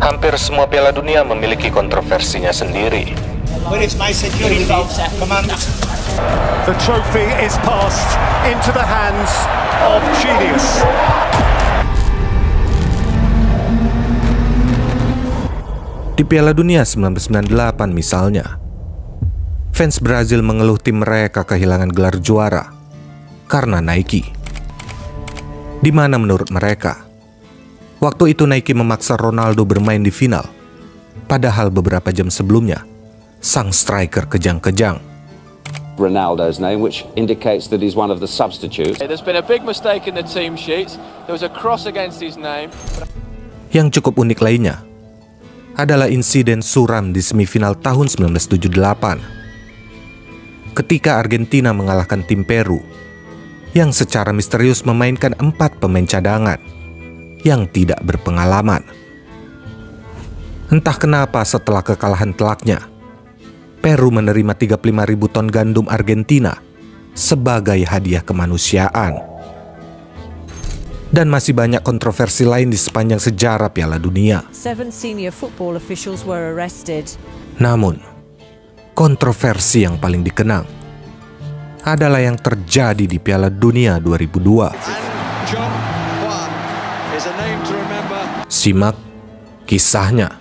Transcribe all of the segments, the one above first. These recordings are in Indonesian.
Hampir semua Piala Dunia memiliki kontroversinya sendiri. The trophy is passed into the hands of genius. Di Piala Dunia 1998 misalnya, fans Brazil mengeluh tim mereka kehilangan gelar juara karena Nike. Di mana menurut mereka, waktu itu Nike memaksa Ronaldo bermain di final, padahal beberapa jam sebelumnya, sang striker kejang-kejang. Ronaldo's name, which indicates that he's one of the substitutes. There's been a big mistake in the team sheets. There was a cross against his name. Yang cukup unik lainnya adalah insiden suram di semifinal tahun 1978. Ketika Argentina mengalahkan tim Peru yang secara misterius memainkan 4 pemain cadangan yang tidak berpengalaman. Entah kenapa setelah kekalahan telaknya, Peru menerima 35.000 ton gandum Argentina sebagai hadiah kemanusiaan. Dan masih banyak kontroversi lain di sepanjang sejarah Piala Dunia. 7 senior football officials were arrested. Namun, kontroversi yang paling dikenang adalah yang terjadi di Piala Dunia 2002. Simak kisahnya.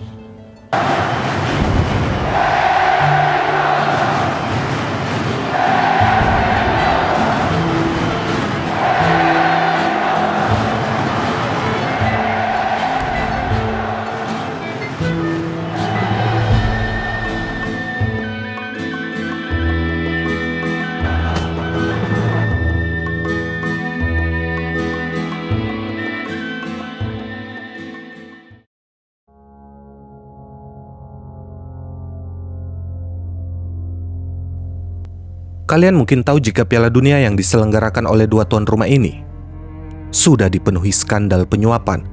Kalian mungkin tahu jika Piala Dunia yang diselenggarakan oleh 2 tuan rumah ini sudah dipenuhi skandal penyuapan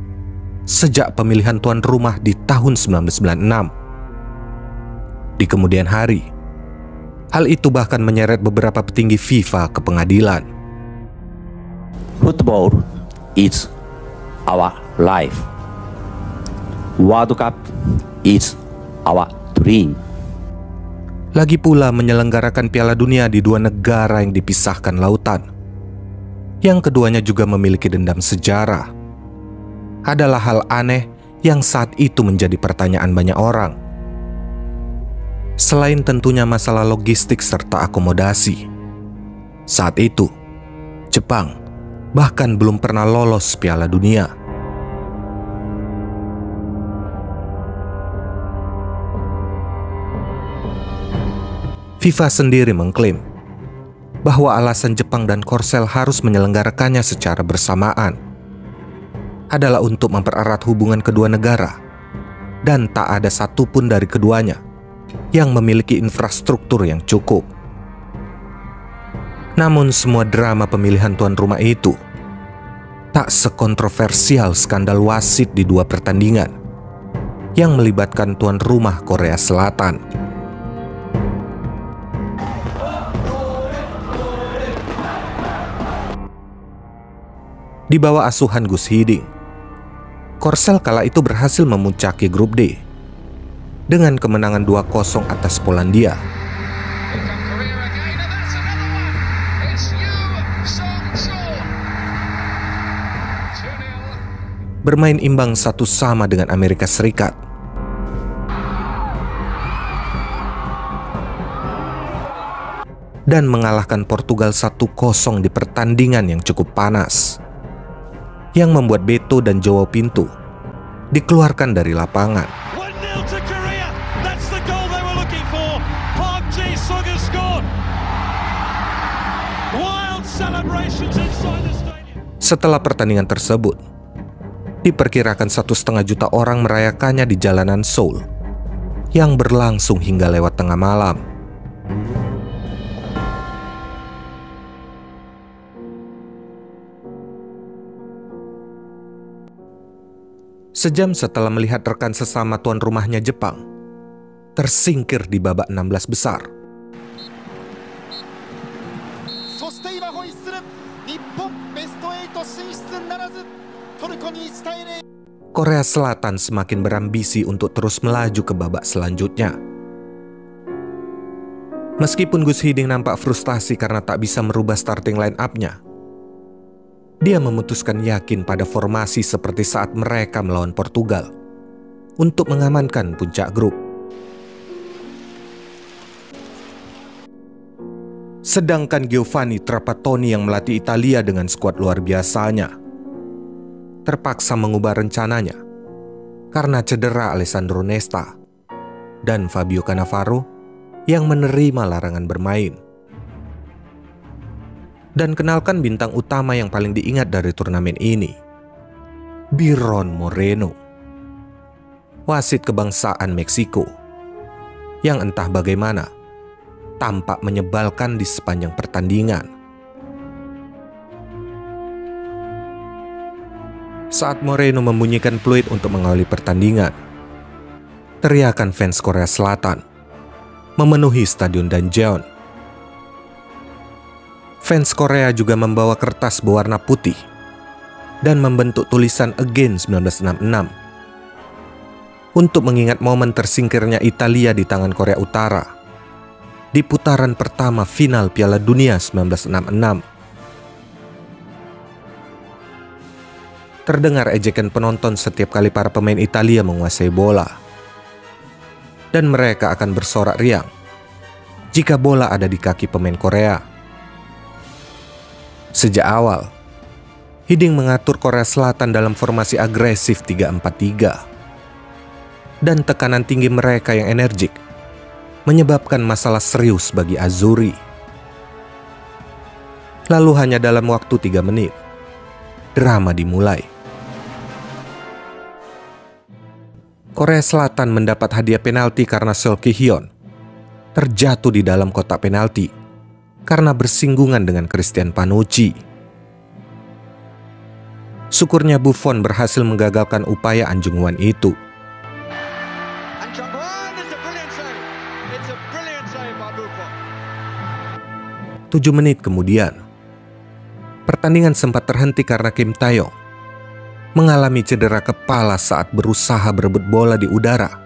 sejak pemilihan tuan rumah di tahun 1996. Di kemudian hari, hal itu bahkan menyeret beberapa petinggi FIFA ke pengadilan. Football is our life. World Cup is our dream. Lagi pula menyelenggarakan Piala Dunia di 2 negara yang dipisahkan lautan, yang keduanya juga memiliki dendam sejarah, adalah hal aneh yang saat itu menjadi pertanyaan banyak orang. Selain tentunya masalah logistik serta akomodasi, saat itu Jepang bahkan belum pernah lolos Piala Dunia. FIFA sendiri mengklaim bahwa alasan Jepang dan Korsel harus menyelenggarakannya secara bersamaan adalah untuk mempererat hubungan kedua negara, dan tak ada satupun dari keduanya yang memiliki infrastruktur yang cukup. Namun semua drama pemilihan tuan rumah itu tak sekontroversial skandal wasit di 2 pertandingan yang melibatkan tuan rumah Korea Selatan. Di bawah asuhan Gus Hiding, Korsel kala itu berhasil memuncaki grup D dengan kemenangan 2-0 atas Polandia. Bermain imbang 1-1 dengan Amerika Serikat. Dan mengalahkan Portugal 1-0 di pertandingan yang cukup panas, yang membuat Beto dan Joao Pinto dikeluarkan dari lapangan. Setelah pertandingan tersebut, diperkirakan 1,5 juta orang merayakannya di jalanan Seoul, yang berlangsung hingga lewat tengah malam. Sejam setelah melihat rekan sesama tuan rumahnya Jepang tersingkir di babak 16 besar, Korea Selatan semakin berambisi untuk terus melaju ke babak selanjutnya. Meskipun Gus Hiding nampak frustasi karena tak bisa merubah starting line up-nya, dia memutuskan yakin pada formasi seperti saat mereka melawan Portugal untuk mengamankan puncak grup. Sedangkan Giovanni Trapattoni yang melatih Italia dengan skuad luar biasanya terpaksa mengubah rencananya karena cedera Alessandro Nesta dan Fabio Cannavaro yang menerima larangan bermain. Dan kenalkan bintang utama yang paling diingat dari turnamen ini, Byron Moreno, wasit kebangsaan Meksiko, yang entah bagaimana tampak menyebalkan di sepanjang pertandingan. Saat Moreno membunyikan peluit untuk mengawali pertandingan, teriakan fans Korea Selatan memenuhi Stadion Daejeon. Fans Korea juga membawa kertas berwarna putih dan membentuk tulisan Again 1966 untuk mengingat momen tersingkirnya Italia di tangan Korea Utara di putaran pertama final Piala Dunia 1966. Terdengar ejekan penonton setiap kali para pemain Italia menguasai bola, dan mereka akan bersorak riang jika bola ada di kaki pemain Korea. Sejak awal, Hiding mengatur Korea Selatan dalam formasi agresif 3-4-3, dan tekanan tinggi mereka yang energik menyebabkan masalah serius bagi Azzurri. Lalu hanya dalam waktu 3 menit, drama dimulai. Korea Selatan mendapat hadiah penalti karena Seo Ki-hyun terjatuh di dalam kotak penalti karena bersinggungan dengan Christian Panucci. Syukurnya Buffon berhasil menggagalkan upaya An Jung-hwan itu. 7 menit kemudian, pertandingan sempat terhenti karena Kim Tae-yong mengalami cedera kepala saat berusaha berebut bola di udara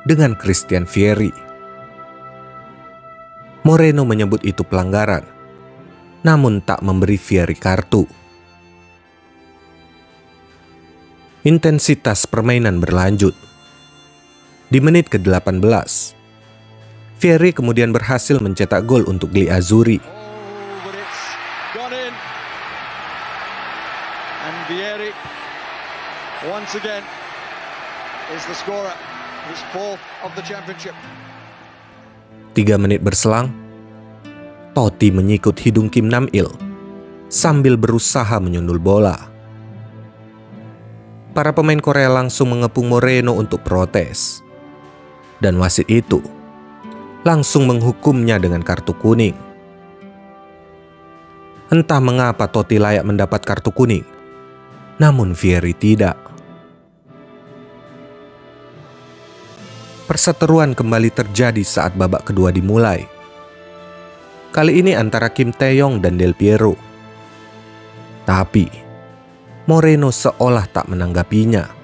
dengan Christian Vieri. Moreno menyebut itu pelanggaran, namun tak memberi Vieri kartu. Intensitas permainan berlanjut. Di menit ke-18, Vieri kemudian berhasil mencetak gol untuk Gli Azzurri. Vieri once again is the scorer, his fourth of the championship. 3 menit berselang, Totti menyikut hidung Kim Nam-il sambil berusaha menyundul bola. Para pemain Korea langsung mengepung Moreno untuk protes, dan wasit itu langsung menghukumnya dengan kartu kuning. Entah mengapa Totti layak mendapat kartu kuning, namun Vieri tidak. Perseteruan kembali terjadi saat babak kedua dimulai. Kali ini antara Kim Tae-yong dan Del Piero. Tapi Moreno seolah tak menanggapinya.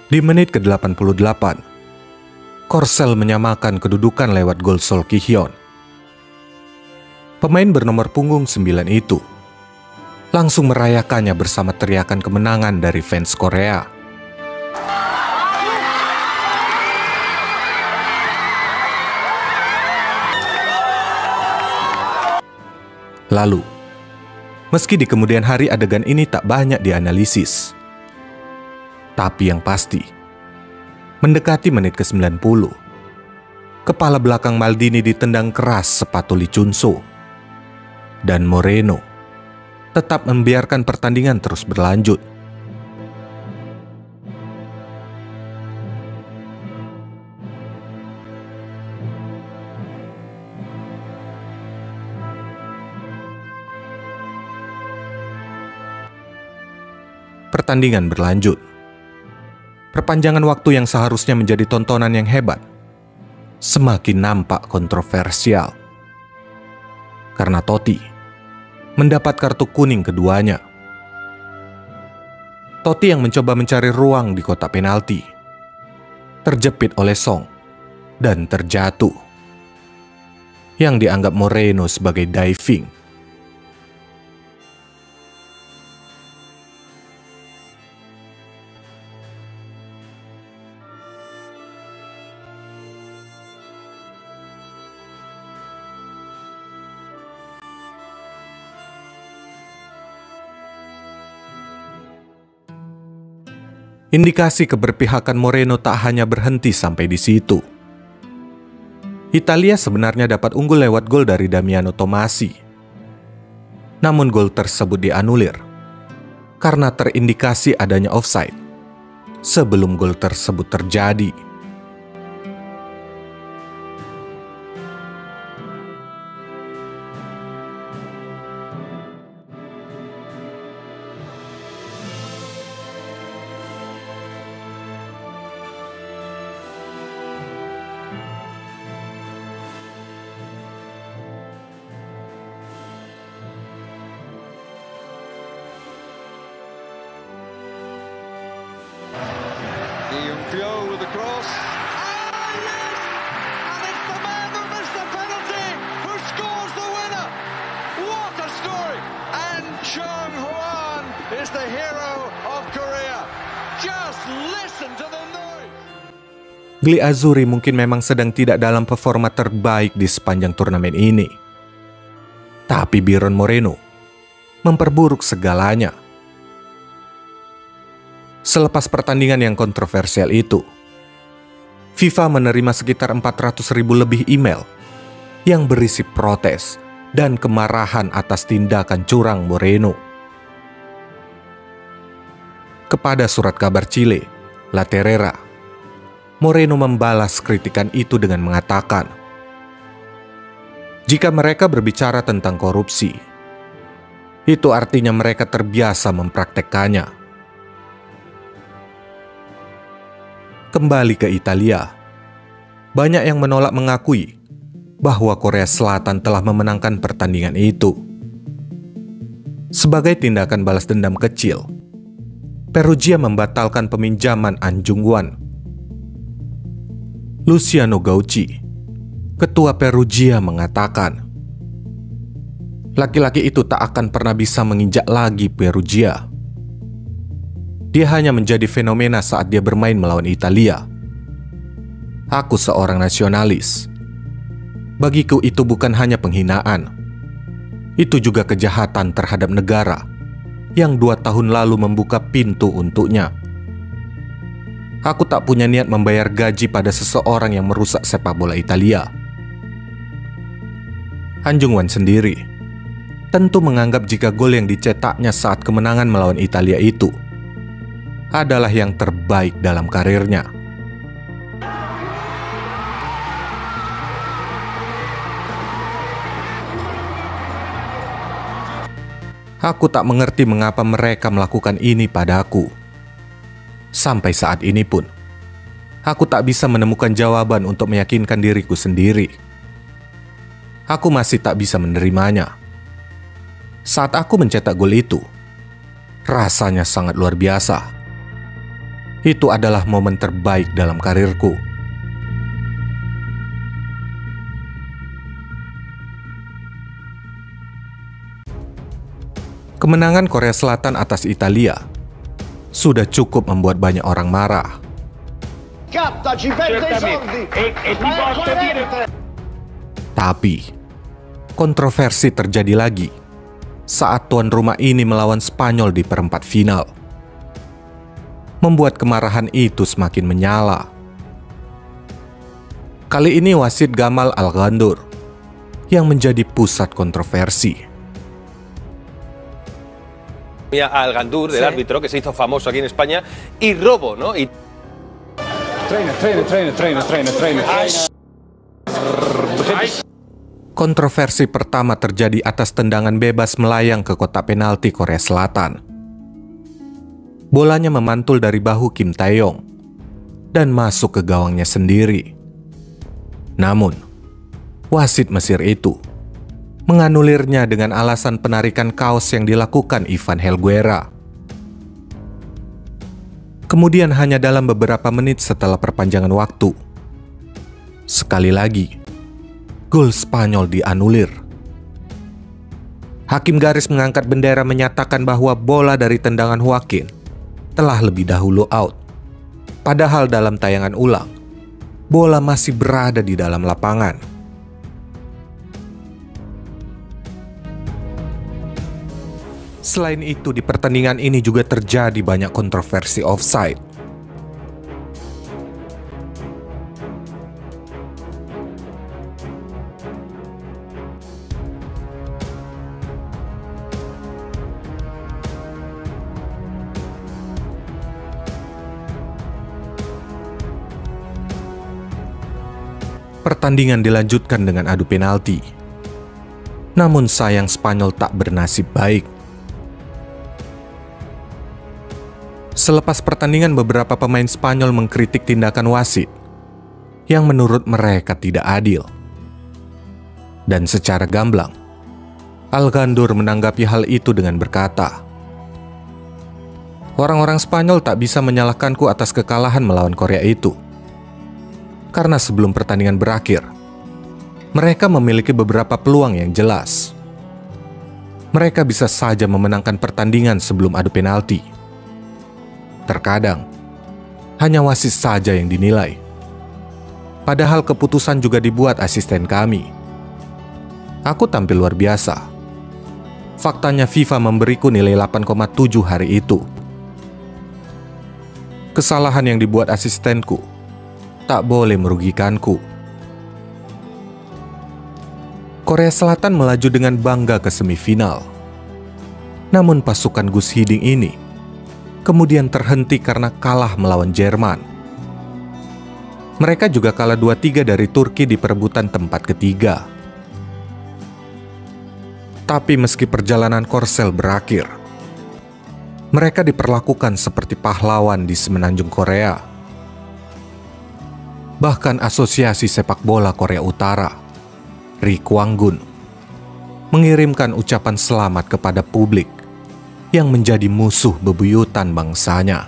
Di menit ke-88, Korsel menyamakan kedudukan lewat gol Seo Ki-hyun. Pemain bernomor punggung 9 itu langsung merayakannya bersama teriakan kemenangan dari fans Korea. Lalu, meski di kemudian hari adegan ini tak banyak dianalisis, tapi yang pasti, mendekati menit ke-90, kepala belakang Maldini ditendang keras sepatu Lee Chun-soo, dan Moreno tetap membiarkan pertandingan terus berlanjut. Pertandingan berlanjut. Perpanjangan waktu yang seharusnya menjadi tontonan yang hebat semakin nampak kontroversial karena Totti mendapat kartu kuning keduanya. Totti yang mencoba mencari ruang di kotak penalti terjepit oleh Song dan terjatuh, yang dianggap Moreno sebagai diving. Indikasi keberpihakan Moreno tak hanya berhenti sampai di situ. Italia sebenarnya dapat unggul lewat gol dari Damiano Tommasi. Namun gol tersebut dianulir karena terindikasi adanya offside sebelum gol tersebut terjadi. Pio with the cross. Ah, yes! And it's the man who missed the penalty who scores the winner. What a story! And Chung Hwan is the hero of Korea. Just listen to the noise. Gli Azzurri mungkin memang sedang tidak dalam performa terbaik di sepanjang turnamen ini. Tapi Byron Moreno memperburuk segalanya. Selepas pertandingan yang kontroversial itu, FIFA menerima sekitar 400.000 lebih email yang berisi protes dan kemarahan atas tindakan curang Moreno. Kepada surat kabar Chile, La Tercera, Moreno membalas kritikan itu dengan mengatakan, "Jika mereka berbicara tentang korupsi, itu artinya mereka terbiasa mempraktekkannya." Kembali ke Italia, banyak yang menolak mengakui bahwa Korea Selatan telah memenangkan pertandingan itu. Sebagai tindakan balas dendam kecil, Perugia membatalkan peminjaman An Jung-hwan. Luciano Gauci, ketua Perugia, mengatakan, laki-laki itu tak akan pernah bisa menginjak lagi Perugia. Dia hanya menjadi fenomena saat dia bermain melawan Italia. Aku seorang nasionalis. Bagiku itu bukan hanya penghinaan. Itu juga kejahatan terhadap negara yang 2 tahun lalu membuka pintu untuknya. Aku tak punya niat membayar gaji pada seseorang yang merusak sepak bola Italia. An Jung-hwan sendiri tentu menganggap jika gol yang dicetaknya saat kemenangan melawan Italia itu adalah yang terbaik dalam karirnya. Aku tak mengerti mengapa mereka melakukan ini padaku. Sampai saat ini pun, aku tak bisa menemukan jawaban untuk meyakinkan diriku sendiri. Aku masih tak bisa menerimanya. Saat aku mencetak gol itu, rasanya sangat luar biasa. Itu adalah momen terbaik dalam karirku. Kemenangan Korea Selatan atas Italia sudah cukup membuat banyak orang marah. Tapi, kontroversi terjadi lagi saat tuan rumah ini melawan Spanyol di perempat final, membuat kemarahan itu semakin menyala. Kali ini wasit Gamal Al-Ghandour yang menjadi pusat kontroversi. Al-Ghandour, del árbitro, que se hizo famoso aquí en España, y robo, ¿no? Y... Kontroversi pertama terjadi atas tendangan bebas melayang ke kotak penalti Korea Selatan. Bolanya memantul dari bahu Kim Tae-yong dan masuk ke gawangnya sendiri. Namun, wasit Mesir itu menganulirnya dengan alasan penarikan kaos yang dilakukan Ivan Helguera. Kemudian hanya dalam beberapa menit setelah perpanjangan waktu, sekali lagi, gol Spanyol dianulir. Hakim garis mengangkat bendera menyatakan bahwa bola dari tendangan Joaquin telah lebih dahulu out. Padahal dalam tayangan ulang, bola masih berada di dalam lapangan. Selain itu, di pertandingan ini juga terjadi banyak kontroversi offside. Pertandingan dilanjutkan dengan adu penalti. Namun sayang Spanyol tak bernasib baik. Selepas pertandingan, beberapa pemain Spanyol mengkritik tindakan wasit yang menurut mereka tidak adil. Dan secara gamblang, Algandur menanggapi hal itu dengan berkata, "Orang-orang Spanyol tak bisa menyalahkanku atas kekalahan melawan Korea itu. Karena sebelum pertandingan berakhir, mereka memiliki beberapa peluang yang jelas. Mereka bisa saja memenangkan pertandingan sebelum adu penalti. Terkadang, hanya wasit saja yang dinilai. Padahal keputusan juga dibuat asisten kami. Aku tampil luar biasa. Faktanya FIFA memberiku nilai 8,7 hari itu. Kesalahan yang dibuat asistenku tak boleh merugikanku." Korea Selatan melaju dengan bangga ke semifinal. Namun pasukan Gus Hiding ini kemudian terhenti karena kalah melawan Jerman. Mereka juga kalah 2-3 dari Turki di perebutan tempat ketiga. Tapi meski perjalanan Korsel berakhir, mereka diperlakukan seperti pahlawan di semenanjung Korea. Bahkan Asosiasi Sepak Bola Korea Utara, Ri Kwang-gun, mengirimkan ucapan selamat kepada publik yang menjadi musuh bebuyutan bangsanya.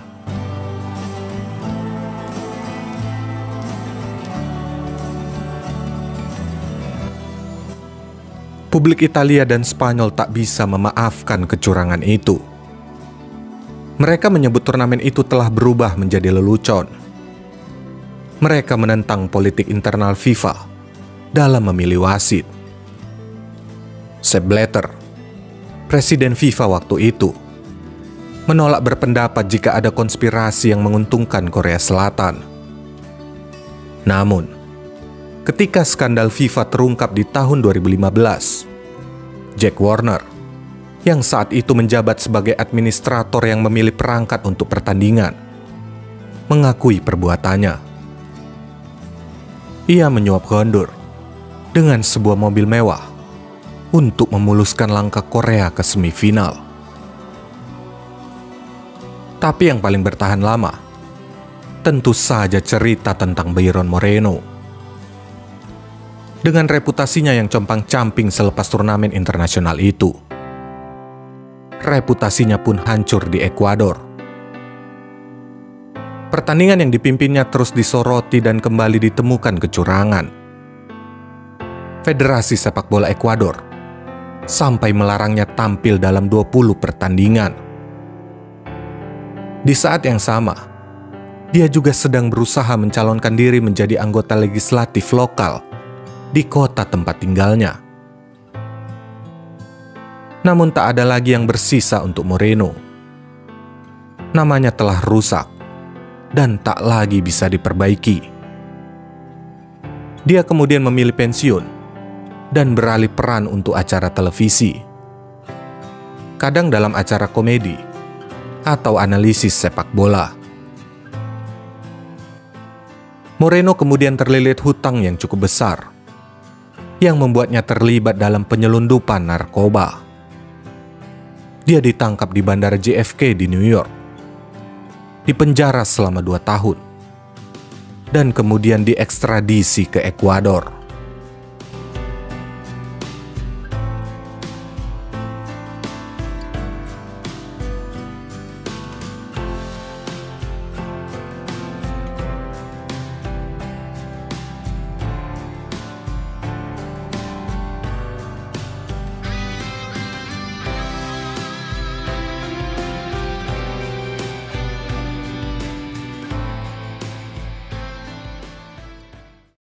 Publik Italia dan Spanyol tak bisa memaafkan kecurangan itu. Mereka menyebut turnamen itu telah berubah menjadi lelucon. Mereka menentang politik internal FIFA dalam memilih wasit. Sepp Blatter, presiden FIFA waktu itu, menolak berpendapat jika ada konspirasi yang menguntungkan Korea Selatan. Namun, ketika skandal FIFA terungkap di tahun 2015, Jack Warner, yang saat itu menjabat sebagai administrator yang memilih perangkat untuk pertandingan, mengakui perbuatannya. Ia menyuap Gondor dengan sebuah mobil mewah untuk memuluskan langkah Korea ke semifinal. Tapi yang paling bertahan lama, tentu saja cerita tentang Bayron Moreno. Dengan reputasinya yang compang-camping selepas turnamen internasional itu, reputasinya pun hancur di Ekuador. Pertandingan yang dipimpinnya terus disoroti dan kembali ditemukan kecurangan. Federasi Sepak Bola Ekuador sampai melarangnya tampil dalam 20 pertandingan. Di saat yang sama, dia juga sedang berusaha mencalonkan diri menjadi anggota legislatif lokal di kota tempat tinggalnya. Namun tak ada lagi yang bersisa untuk Moreno. Namanya telah rusak dan tak lagi bisa diperbaiki. Dia kemudian memilih pensiun dan beralih peran untuk acara televisi. Kadang dalam acara komedi atau analisis sepak bola. Moreno kemudian terlilit hutang yang cukup besar, yang membuatnya terlibat dalam penyelundupan narkoba. Dia ditangkap di bandara JFK di New York dipenjara selama 2 tahun, dan kemudian diekstradisi ke Ekuador.